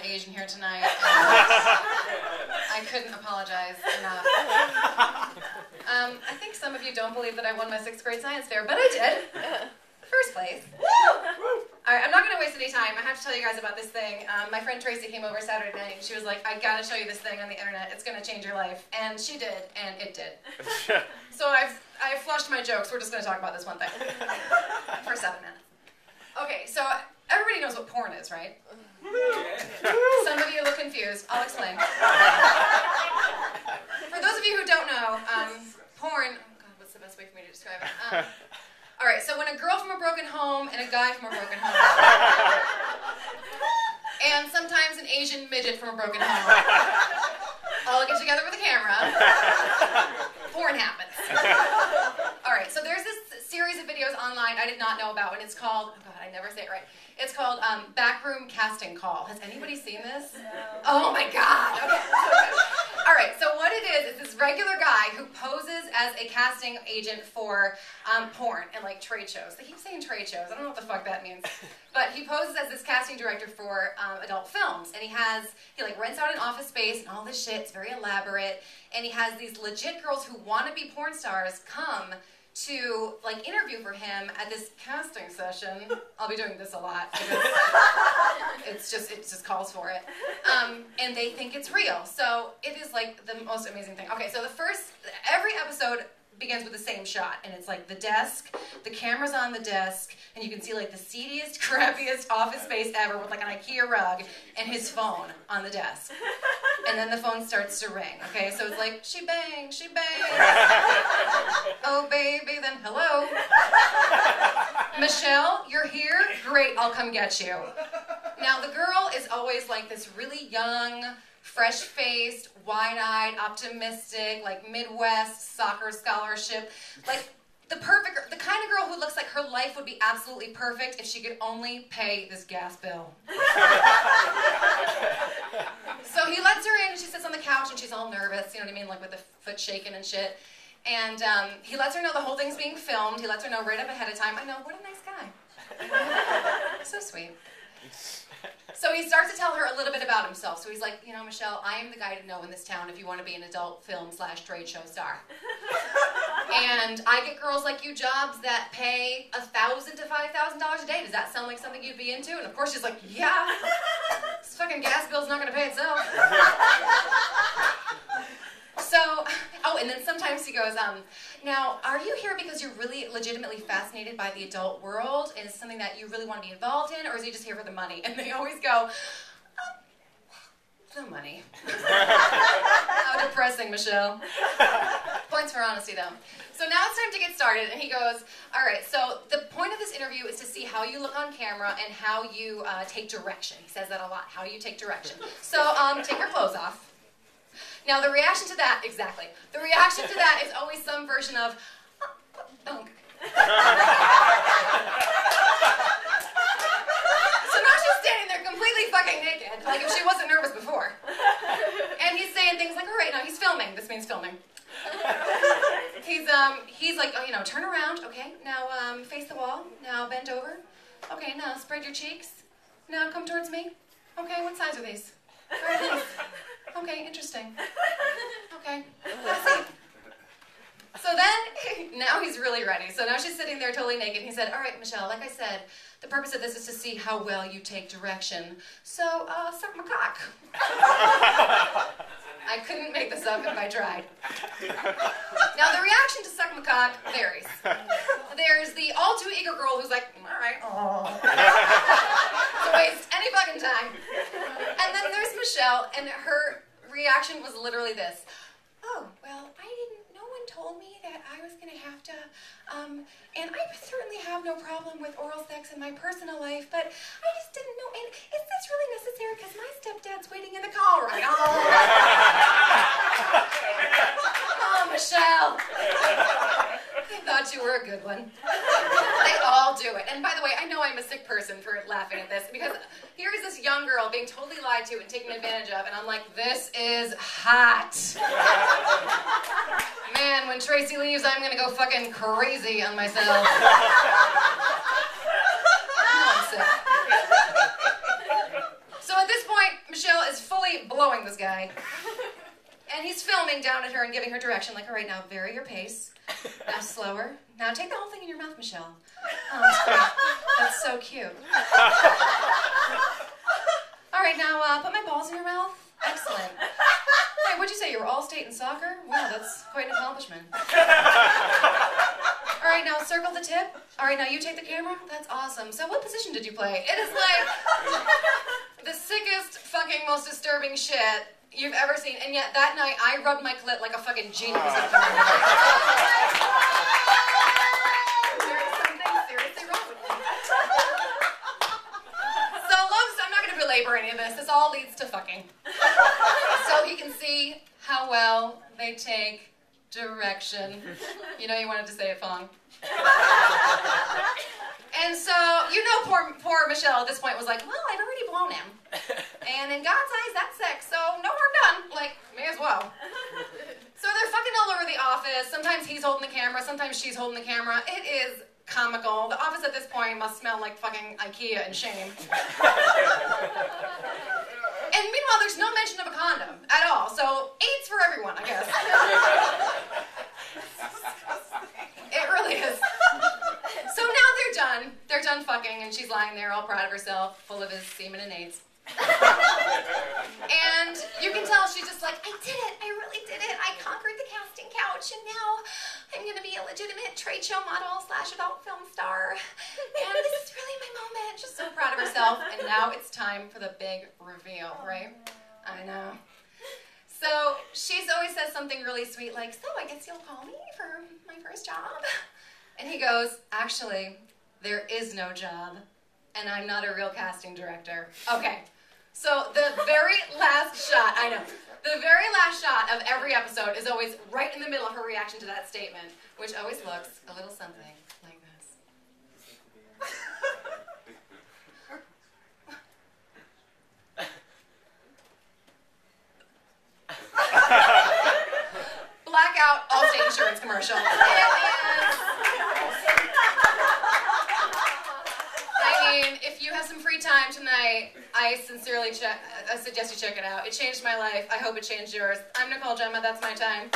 Asian here tonight. I couldn't apologize enough. I think some of you don't believe that I won my 6th grade science fair, but I did. First place. All right, I'm not going to waste any time. I have to tell you guys about this thing. My friend Tracy came over Saturday night, and she was like, I got to show you this thing on the internet. It's going to change your life. And she did, and it did. So I've flushed my jokes. We're just going to talk about this one thing for 7 minutes. Okay, so everybody knows what porn is, right? Some of you look confused. I'll explain. For those of you who don't know, porn... Oh God, what's the best way for me to describe it? All right, so when a girl from a broken home and a guy from a broken home, and sometimes an Asian midget from a broken home, all get together with a camera, porn happens. All right, so there's this series of videos online I did not know about, and it's called, oh God, I never say it right. It's called Backroom Casting Call. Has anybody seen this? No. Oh my God. Okay. All right, so what it is this regular guy who poses as a casting agent for porn and like trade shows. They keep saying trade shows. I don't know what the fuck that means. But he poses as this casting director for adult films, and he like rents out an office space and all this shit. It's very elaborate, and he has these legit girls who want to be porn stars come to like interview for him at this casting session. I'll be doing this a lot because it just calls for it. And they think it's real. So it is like the most amazing thing. Okay, so every episode begins with the same shot, and it's like the desk, the camera's on the desk, and you can see like the seediest, crappiest office space ever with like an IKEA rug and his phone on the desk. And then the phone starts to ring, okay? So it's like, she bangs, she bangs. Oh, baby, then hello. Michelle, you're here? Great, I'll come get you. Now, the girl is always like this really young, fresh-faced, wide-eyed, optimistic, like Midwest soccer scholarship, like the kind of girl who looks like her life would be absolutely perfect if she could only pay this gas bill. So he lets her in, and she sits on the couch, and she's all nervous, you know what I mean, like with the foot shaking and shit. And he lets her know the whole thing's being filmed. He lets her know right up ahead of time. I know, what a nice guy. So sweet. So he starts to tell her a little bit about himself. So he's like, you know, Michelle, I am the guy to know in this town if you want to be an adult film / trade show star. And I get girls like you jobs that pay $1,000 to $5,000 a day. Does that sound like something you'd be into? And of course she's like, yeah. This fucking gas bill's not going to pay itself. So, oh, and then sometimes he goes, now, are you here because you're really legitimately fascinated by the adult world? And it's something that you really want to be involved in? Or is he just here for the money? And they always go, the money. How depressing, Michelle. Points for honesty, though. So now it's time to get started, and he goes, all right, so the point of this interview is to see how you look on camera and how you take direction. He says that a lot, how you take direction. So take your clothes off. Now, the reaction to that, exactly, the reaction to that is always some version of, oh. So now she's standing there completely fucking naked, like if she wasn't nervous before. And he's saying things like, all right, now he's filming. This means filming. He's like, oh, you know, turn around, okay, now face the wall, now bend over, okay, now spread your cheeks, now come towards me, okay, what size are these? Very nice. Okay, interesting. Okay, let's see. So then, now he's really ready. So now she's sitting there totally naked. He said, all right, Michelle, like I said, the purpose of this is to see how well you take direction. So, suck my cock. I couldn't make this up if I tried. Now, the reaction to suck my cock varies. There's the all too eager girl who's like, all right, to waste any fucking time. And then there's Michelle, and her reaction was literally this. Oh, well, no one told me that I was going to have to, and I certainly have no problem with oral sex in my personal life, but I just didn't know, and is this really necessary because my stepdad's waiting in the car right now? Oh, Michelle. I thought you were a good one. They all do it. And by the way, I know I'm a sick person for laughing at this, because here is this young girl being totally lied to and taken advantage of, and I'm like, this is hot. Man, when Tracy leaves, I'm gonna go fucking crazy on myself. No, I'm sick. So at this point, blowing this guy. And he's filming down at her and giving her direction, like, all right, now vary your pace. Now slower. Now take the whole thing in your mouth, Michelle. That's so cute. All right, now put my balls in your mouth. Excellent. Hey, what'd you say? You were all-state in soccer? Wow, that's quite an accomplishment. All right, now circle the tip. All right, now you take the camera. That's awesome. So what position did you play? It is like the sickest, fucking, most disturbing shit you've ever seen. And yet that night, I rubbed my clit like a fucking genie was up there. There's something seriously wrong with me. So, I'm not going to belabor any of this. This all leads to fucking. So he can see how well they take direction. You know you wanted to say it, Fong. And so, you know poor Michelle at this point was like, well, I've already blown him. And in God's eyes, that's sex, so no harm done. Like, may as well. So they're fucking all over the office. Sometimes he's holding the camera, sometimes she's holding the camera. It is comical. The office at this point must smell like fucking IKEA and shame. And meanwhile, there's no mention of a condom at all. So AIDS for everyone, I guess. It really is. So now they're done. They're done fucking, and she's lying there all proud of herself, full of his semen and AIDS. And you can tell she's just like, I did it. I really did it. I conquered the casting couch, and now I'm going to be a legitimate trade show model / adult film star. And this is really my moment. She's so proud of herself. And now it's time for the big reveal, right? I know. So she's always says something really sweet like, so I guess you'll call me for my first job? And he goes, actually, there is no job, and I'm not a real casting director. Okay, so the very last shot, I know, the very last shot of every episode is always right in the middle of her reaction to that statement, which always looks a little something like this. Blackout Allstate insurance commercial. If you have some free time tonight, I sincerely suggest you check it out. It changed my life. I hope it changed yours. I'm Nicole Gemma. That's my time.